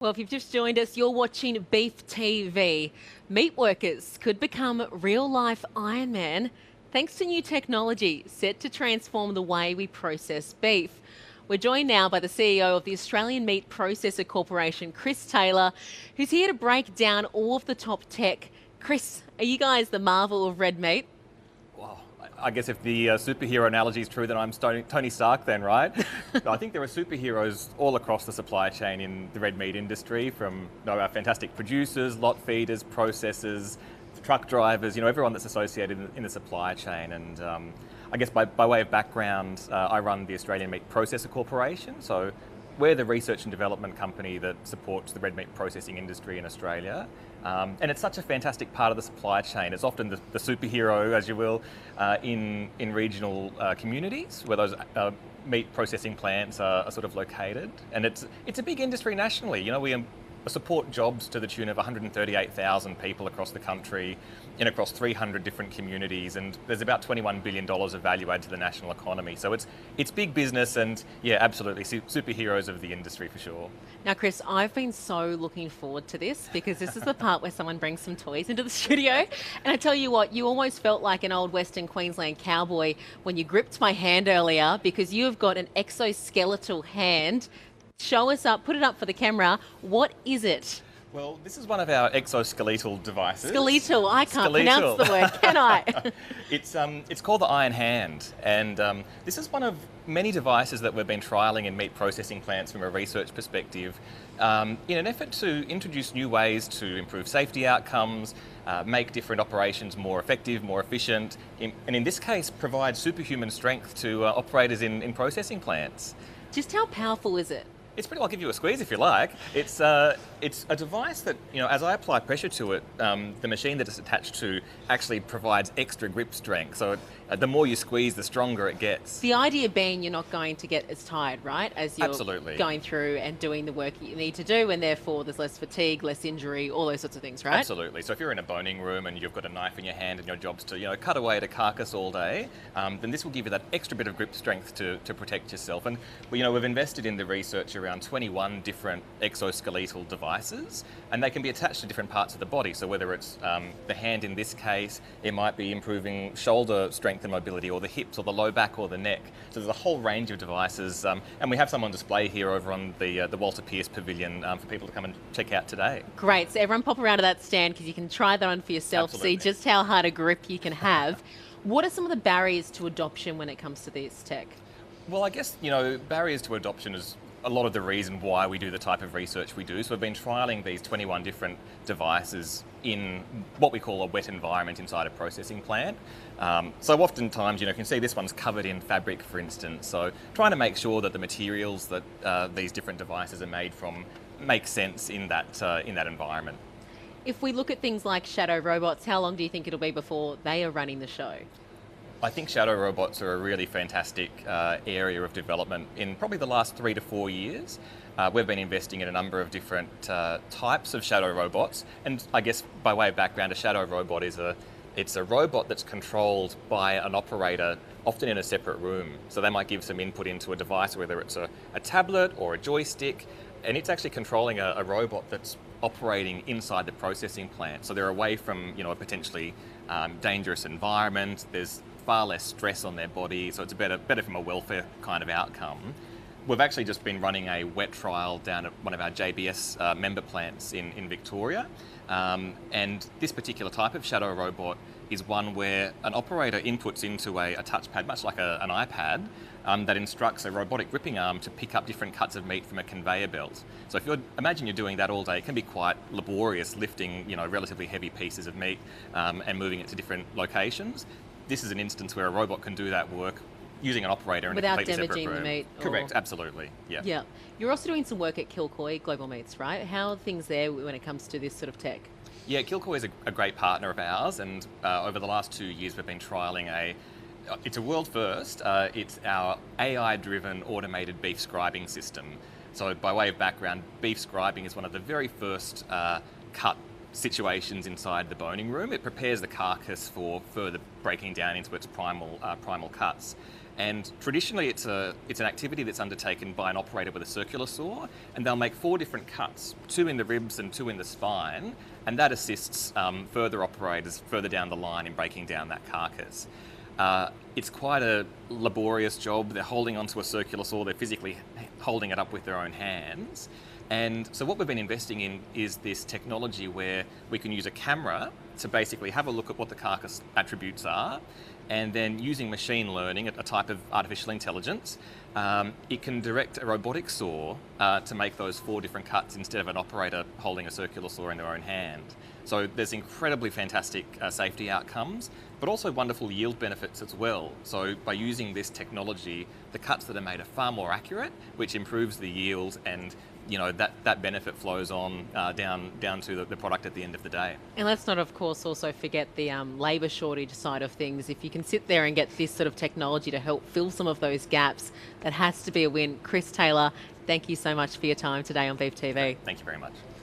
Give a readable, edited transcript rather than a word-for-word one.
Well, if you've just joined us, you're watching Beef TV. Meat workers could become real-life Iron Man thanks to new technology set to transform the way we process beef. We're joined now by the CEO of the Australian Meat Processor Corporation, Chris Taylor, who's here to break down all of the top tech. Chris, are you guys the marvel of red meat? Well, I guess if the superhero analogy is true, then I'm Tony Stark then, right? I think there are superheroes all across the supply chain in the red meat industry, from our fantastic producers, lot feeders, processors, truck drivers, everyone that's associated in the supply chain. And I guess by way of background, I run the Australian Meat Processor Corporation. So we're the research and development company that supports the red meat processing industry in Australia. And it's such a fantastic part of the supply chain. It's often the superhero, as you will, in regional communities where those meat processing plants are sort of located. And it's a big industry nationally. We support jobs to the tune of 138,000 people across the country in across 300 different communities, and there's about $21 billion of value add to the national economy. So it's big business, and yeah, absolutely superheroes of the industry for sure. Now, Chris, I've been so looking forward to this because this is the part where someone brings some toys into the studio. And I tell you what, you almost felt like an old Western Queensland cowboy when you gripped my hand earlier, because you've got an exoskeletal hand. Show us up, put it up for the camera. What is it? Well, this is one of our exoskeletal devices. Skeletal, I can't pronounce the word, can I? It's called the Iron Hand, and this is one of many devices that we've been trialling in meat processing plants from a research perspective, in an effort to introduce new ways to improve safety outcomes, make different operations more effective, more efficient, and in this case provide superhuman strength to operators in processing plants. Just how powerful is it? It's pretty. I'll give you a squeeze if you like. It's a device that, as I apply pressure to it, the machine that it's attached to actually provides extra grip strength. So the more you squeeze, the stronger it gets. The idea being you're not going to get as tired, right? As you're Absolutely. Going through and doing the work that you need to do, and therefore there's less fatigue, less injury, all those sorts of things, right? Absolutely. So if you're in a boning room and you've got a knife in your hand and your job's to, cut away at a carcass all day, then this will give you that extra bit of grip strength to protect yourself. And we've invested in the research around 21 different exoskeletal devices, and they can be attached to different parts of the body. So whether it's the hand in this case, it might be improving shoulder strength and mobility, or the hips, or the low back, or the neck. So there's a whole range of devices, and we have some on display here over on the Walter Pierce Pavilion for people to come and check out today. Great. So everyone pop around to that stand because you can try that on for yourself, Absolutely. see just how hard a grip you can have. What are some of the barriers to adoption when it comes to this tech? Well, I guess, barriers to adoption is a lot of the reason why we do the type of research we do. So we've been trialling these 21 different devices in what we call a wet environment inside a processing plant. So oftentimes, you can see this one's covered in fabric, for instance. So trying to make sure that the materials that these different devices are made from make sense in that environment. If we look at things like shadow robots, how long do you think it'll be before they are running the show? I think shadow robots are a really fantastic area of development. In probably the last 3 to 4 years, we've been investing in a number of different types of shadow robots. And I guess by way of background, a shadow robot it's a robot that's controlled by an operator, often in a separate room. So they might give some input into a device, whether it's a tablet or a joystick, and it's actually controlling a robot that's operating inside the processing plant. So they're away from a potentially dangerous environment. There's far less stress on their body, so it's better from a welfare kind of outcome. We've actually just been running a wet trial down at one of our JBS member plants in Victoria, and this particular type of shadow robot is one where an operator inputs into a touchpad, much like an iPad, that instructs a robotic gripping arm to pick up different cuts of meat from a conveyor belt. So if imagine you're doing that all day, it can be quite laborious lifting relatively heavy pieces of meat and moving it to different locations. This is an instance where a robot can do that work using an operator in a completely separate room. Without damaging the meat. Correct, absolutely, yeah. Yeah. You're also doing some work at Kilcoy Global Meats, right? How are things there when it comes to this sort of tech? Yeah, Kilcoy is a great partner of ours, and over the last 2 years we've been trialling it's a world first. It's our AI-driven automated beef scribing system. So by way of background, beef scribing is one of the very first cut situations inside the boning room. It prepares the carcass for further breaking down into its primal cuts. And traditionally, it's an activity that's undertaken by an operator with a circular saw, and they'll make 4 different cuts, 2 in the ribs and 2 in the spine, and that assists further operators further down the line in breaking down that carcass. It's quite a laborious job. They're holding onto a circular saw, they're physically holding it up with their own hands. And so what we've been investing in is this technology where we can use a camera to basically have a look at what the carcass attributes are, and then using machine learning, a type of artificial intelligence, it can direct a robotic saw to make those 4 different cuts instead of an operator holding a circular saw in their own hand. So there's incredibly fantastic safety outcomes, but also wonderful yield benefits as well. So by using this technology, the cuts that are made are far more accurate, which improves the yield, and that benefit flows on down to the product at the end of the day. And let's not, of course, also forget the labour shortage side of things. If you can sit there and get this sort of technology to help fill some of those gaps, that has to be a win. Chris Taylor, thank you so much for your time today on Beef TV. Thank you very much.